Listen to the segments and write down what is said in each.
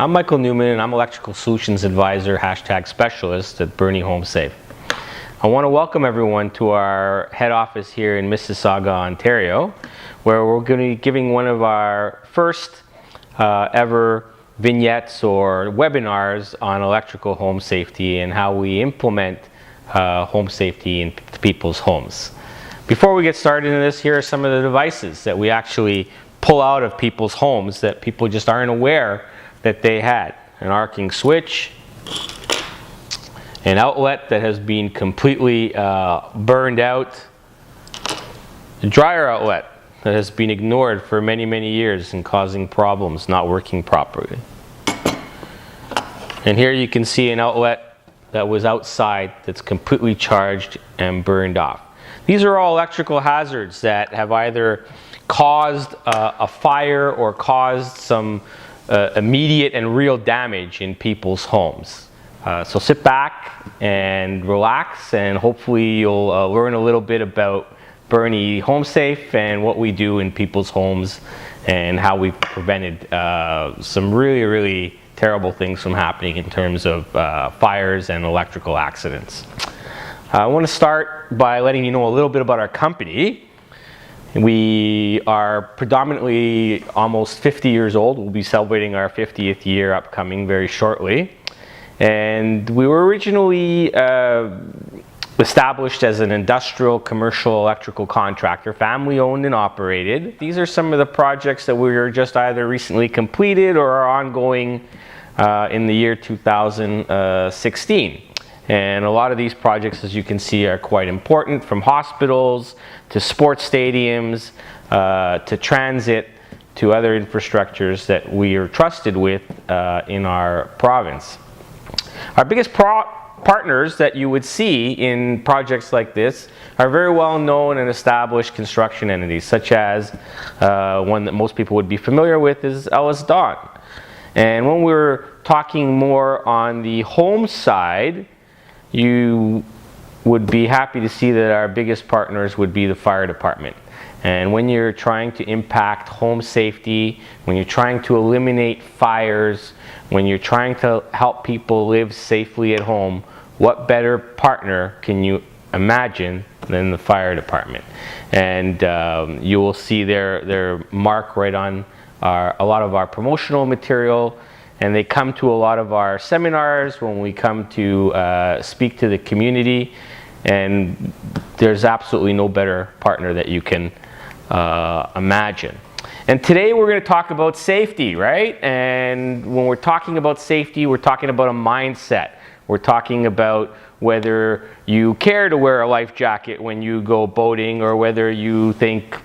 I'm Michael Newman, and I'm Electrical Solutions Advisor, #specialist at Bernie Home Safe. I want to welcome everyone to our head office here in Mississauga, Ontario, where we're going to be giving one of our first ever vignettes or webinars on electrical home safety and how we implement home safety in people's homes. Before we get started in this, here are some of the devices that we actually pull out of people's homes that people just aren't aware that they had. An arcing switch, an outlet that has been completely burned out, a dryer outlet that has been ignored for many, many years and causing problems, not working properly. And here you can see an outlet that was outside that's completely charged and burned off. These are all electrical hazards that have either caused a fire or caused some immediate and real damage in people's homes. So sit back and relax, and hopefully you'll learn a little bit about Bernie Home Safe and what we do in people's homes and how we've prevented some really, really terrible things from happening in terms of fires and electrical accidents. I want to start by letting you know a little bit about our company. We are predominantly almost 50 years old. We'll be celebrating our 50th year upcoming very shortly. And we were originally established as an industrial commercial electrical contractor, family owned and operated. These are some of the projects that we were just either recently completed or are ongoing in the year 2016. And a lot of these projects, as you can see, are quite important, from hospitals to sports stadiums to transit to other infrastructures that we are trusted with in our province. Our biggest partners that you would see in projects like this are very well known and established construction entities, such as one that most people would be familiar with is Ellis Don. And when we're talking more on the home side, you would be happy to see that our biggest partners would be the fire department. And when you're trying to impact home safety, when you're trying to eliminate fires, when you're trying to help people live safely at home, what better partner can you imagine than the fire department? And you will see their mark right on a lot of our promotional material. And they come to a lot of our seminars when we come to speak to the community, and there's absolutely no better partner that you can imagine. And today we're going to talk about safety, right? And when we're talking about safety, we're talking about a mindset. We're talking about whether you care to wear a life jacket when you go boating, or whether you think,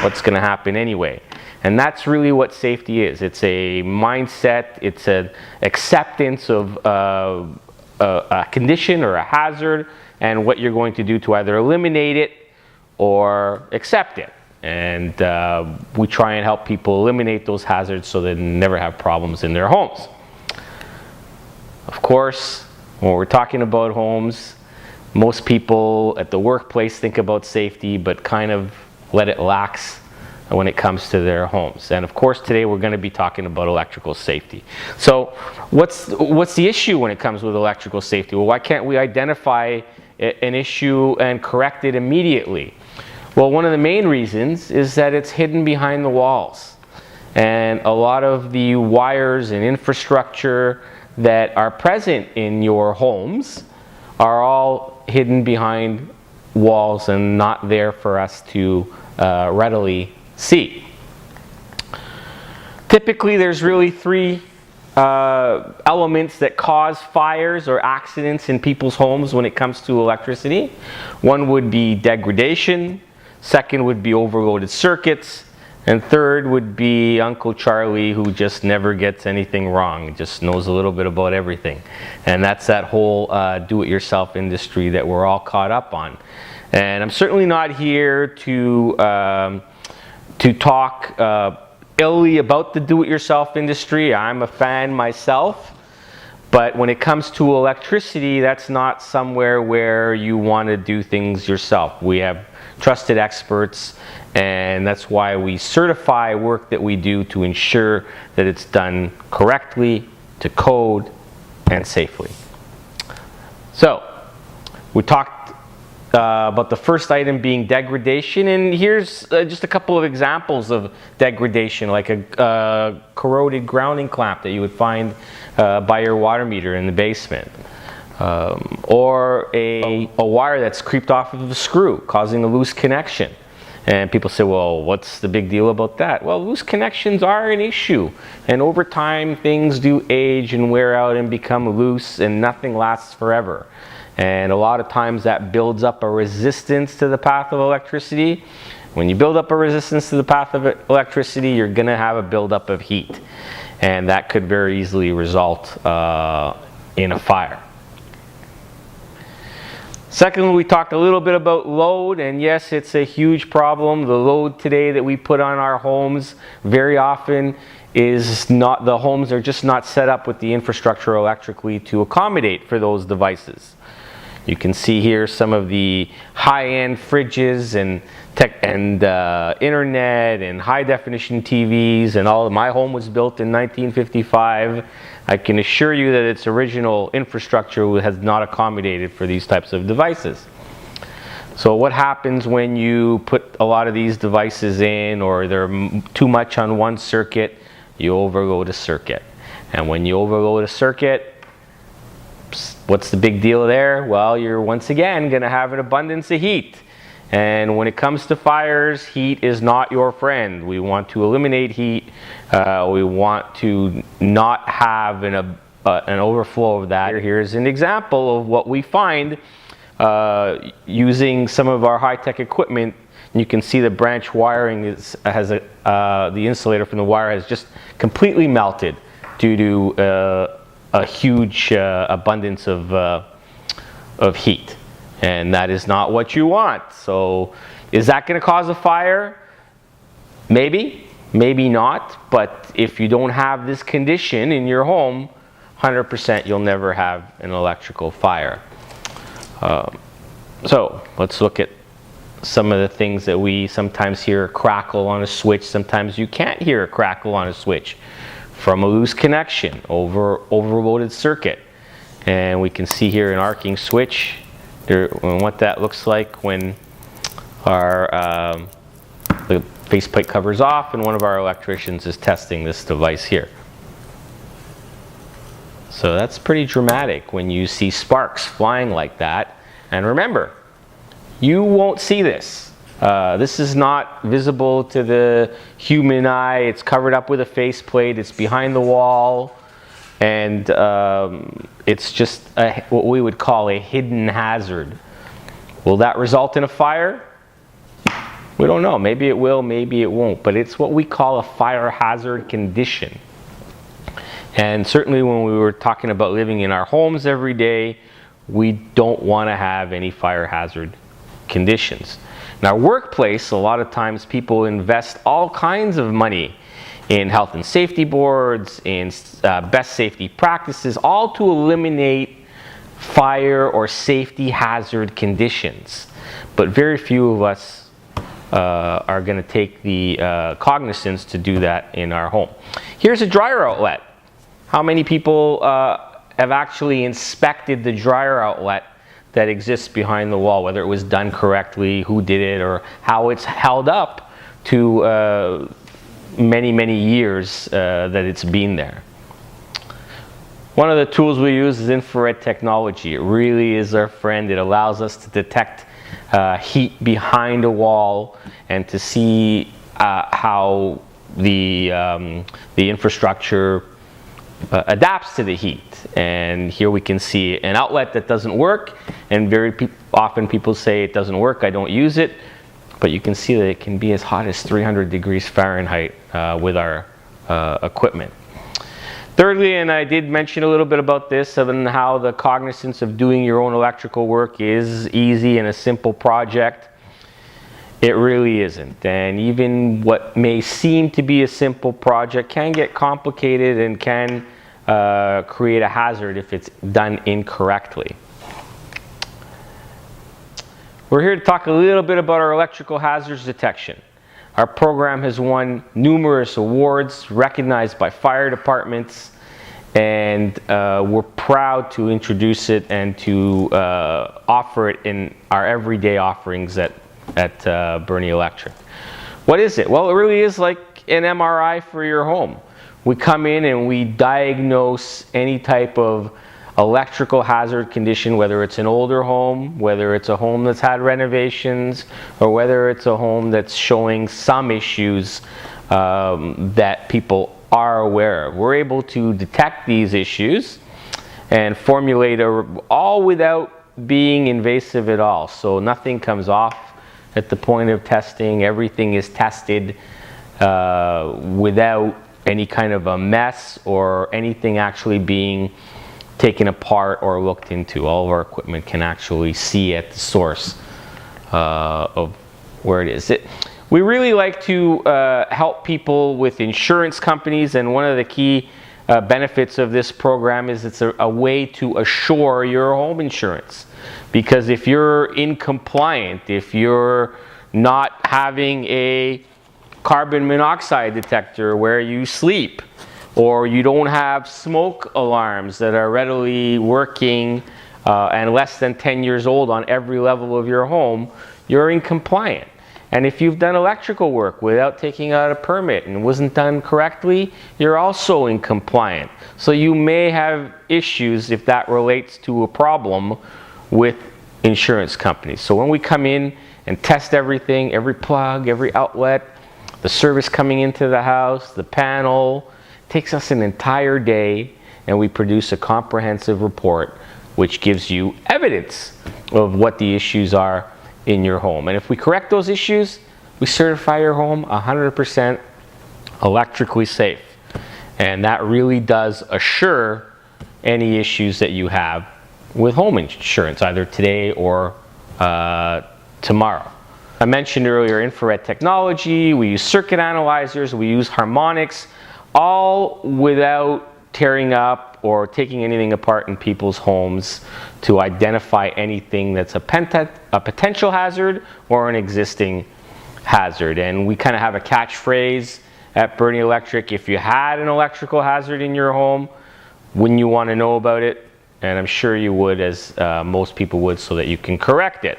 what's going to happen anyway? And that's really what safety is. It's a mindset, it's an acceptance of a condition or a hazard, and what you're going to do to either eliminate it or accept it. And we try and help people eliminate those hazards so they never have problems in their homes. Of course, when we're talking about homes, most people at the workplace think about safety, but kind of let it lax when it comes to their homes. And of course, today we're going to be talking about electrical safety. So what's the issue when it comes with electrical safety? Well, why can't we identify an issue and correct it immediately? Well, one of the main reasons is that it's hidden behind the walls. And a lot of the wires and infrastructure that are present in your homes are all hidden behind walls and not there for us to readily see. Typically, there's really three elements that cause fires or accidents in people's homes when it comes to electricity. One would be degradation, second would be overloaded circuits, and third would be Uncle Charlie, who just never gets anything wrong, just knows a little bit about everything. And that's that whole do-it-yourself industry that we're all caught up on. And I'm certainly not here to talk illy about the do-it-yourself industry. I'm a fan myself, but when it comes to electricity, that's not somewhere where you want to do things yourself. We have trusted experts, and that's why we certify work that we do to ensure that it's done correctly to code and safely. So we talked about the first item being degradation, and here's just a couple of examples of degradation, like a corroded grounding clamp that you would find by your water meter in the basement, or a wire that's creeped off of the screw causing a loose connection. And people say, well, what's the big deal about that? Well, loose connections are an issue, and over time things do age and wear out and become loose, and nothing lasts forever. And a lot of times that builds up a resistance to the path of electricity. When you build up a resistance to the path of electricity, you're going to have a buildup of heat, and that could very easily result in a fire. Secondly, we talked a little bit about load, and yes, it's a huge problem. The load today that we put on our homes very often is not, the homes are just not set up with the infrastructure electrically to accommodate for those devices. You can see here some of the high-end fridges and internet and high-definition TVs, and all of my home was built in 1955. I can assure you that its original infrastructure has not accommodated for these types of devices. So what happens when you put a lot of these devices in, or they're too much on one circuit? You overload a circuit. And when you overload a circuit, what's the big deal there? Well, you're once again going to have an abundance of heat. And when it comes to fires, heat is not your friend. We want to eliminate heat. We want to not have an overflow of that. Here's an example of what we find using some of our high-tech equipment. You can see the branch wiring the insulator from the wire has just completely melted due to a huge abundance of heat. And that is not what you want. So is that going to cause a fire? Maybe, maybe not. But if you don't have this condition in your home, 100% you'll never have an electrical fire. So let's look at some of the things that we sometimes hear a crackle on a switch. Sometimes you can't hear a crackle on a switch from a loose connection, overloaded circuit. And we can see here an arcing switch. And what that looks like when the faceplate covers off and one of our electricians is testing this device here. So that's pretty dramatic when you see sparks flying like that. And remember, you won't see this. This is not visible to the human eye. It's covered up with a faceplate. It's behind the wall. And it's just what we would call a hidden hazard. Will that result in a fire? We don't know. Maybe it will, maybe it won't. But it's what we call a fire hazard condition. And certainly when we were talking about living in our homes every day, we don't want to have any fire hazard conditions. In our workplace, a lot of times people invest all kinds of money in health and safety boards, in best safety practices, all to eliminate fire or safety hazard conditions. But very few of us are going to take the cognizance to do that in our home. Here's a dryer outlet. How many people have actually inspected the dryer outlet that exists behind the wall, whether it was done correctly, who did it, or how it's held up to many years that it's been there? One of the tools we use is infrared technology. It really is our friend. It allows us to detect heat behind a wall and to see how the infrastructure adapts to the heat. And here we can see an outlet that doesn't work, and very often people say it doesn't work, I don't use it. But you can see that it can be as hot as 300 degrees Fahrenheit with our equipment. Thirdly, and I did mention a little bit about this, and how the cognizance of doing your own electrical work is easy and a simple project. It really isn't. And even what may seem to be a simple project can get complicated and can create a hazard if it's done incorrectly. We're here to talk a little bit about our electrical hazards detection. Our program has won numerous awards recognized by fire departments, and we're proud to introduce it and to offer it in our everyday offerings at Bernie Electric. What is it? Well, it really is like an MRI for your home. We come in and we diagnose any type of electrical hazard condition, whether it's an older home, whether it's a home that's had renovations, or whether it's a home that's showing some issues that people are aware of. We're able to detect these issues and formulate all without being invasive at all. So nothing comes off at the point of testing. Everything is tested without any kind of a mess or anything actually being taken apart or looked into. All of our equipment can actually see at the source of where it is. We really like to help people with insurance companies, and one of the key benefits of this program is it's a way to assure your home insurance. Because if you're incompliant, if you're not having a carbon monoxide detector where you sleep, or you don't have smoke alarms that are readily working and less than 10 years old on every level of your home, you're incompliant. And if you've done electrical work without taking out a permit and wasn't done correctly, you're also incompliant. So you may have issues if that relates to a problem with insurance companies. So when we come in and test everything, every plug, every outlet, the service coming into the house, the panel, takes us an entire day, and we produce a comprehensive report which gives you evidence of what the issues are in your home. And if we correct those issues, we certify your home 100% electrically safe. And that really does assure any issues that you have with home insurance, either today or tomorrow. I mentioned earlier infrared technology. We use circuit analyzers, we use harmonics, all without tearing up or taking anything apart in people's homes to identify anything that's a potential hazard or an existing hazard. And we kind of have a catchphrase at Bernie Electric: if you had an electrical hazard in your home, wouldn't you want to know about it? And I'm sure you would, as most people would, so that you can correct it.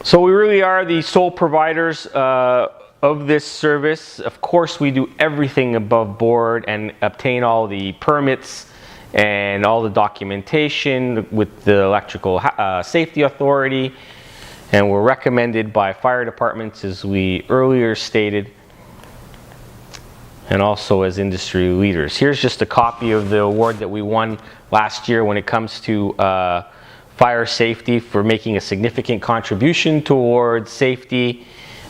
So we really are the sole providers of this service. Of course, we do everything above board and obtain all the permits and all the documentation with the Electrical Safety Authority, and we're recommended by fire departments, as we earlier stated, and also as industry leaders. Here's just a copy of the award that we won last year when it comes to fire safety, for making a significant contribution towards safety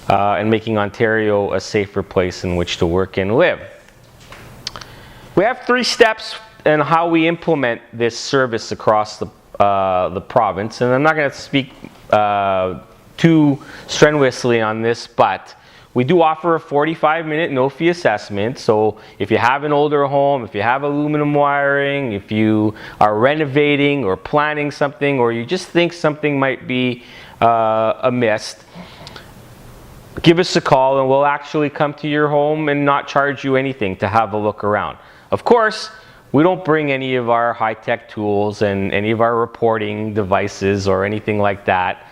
and making Ontario a safer place in which to work and live. We have 3 steps in how we implement this service across the province, and I'm not going to speak too strenuously on this, but we do offer a 45-minute no-fee assessment. So if you have an older home, if you have aluminum wiring, if you are renovating or planning something, or you just think something might be amiss, give us a call and we'll actually come to your home and not charge you anything to have a look around. Of course, we don't bring any of our high-tech tools and any of our reporting devices or anything like that.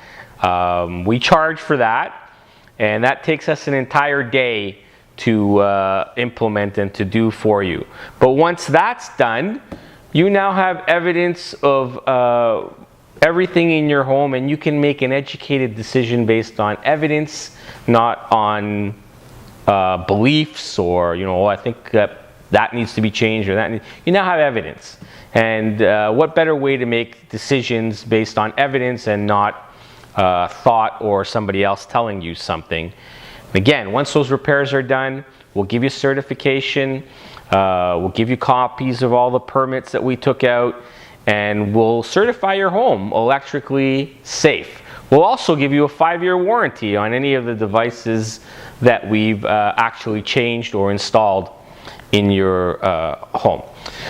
We charge for that. And that takes us an entire day to implement and to do for you. But once that's done, you now have evidence of everything in your home, and you can make an educated decision based on evidence, not on beliefs or, I think that needs to be changed, or you now have evidence. And what better way to make decisions based on evidence and not thought or somebody else telling you something. Again, once those repairs are done, we'll give you certification, we'll give you copies of all the permits that we took out, and we'll certify your home electrically safe. We'll also give you a 5-year warranty on any of the devices that we've actually changed or installed in your home.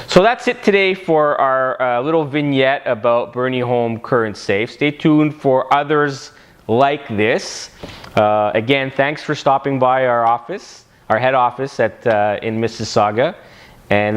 So that's it today for our little vignette about Bernie Home Current Safe. Stay tuned for others like this. Again, thanks for stopping by our office. our head office in Mississauga, and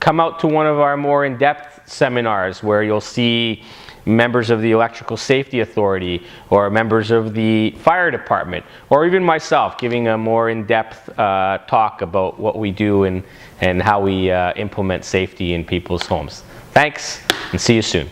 come out to one of our more in-depth seminars where you'll see members of the Electrical Safety Authority or members of the fire department, or even myself giving a more in-depth talk about what we do and how we implement safety in people's homes. Thanks, and see you soon.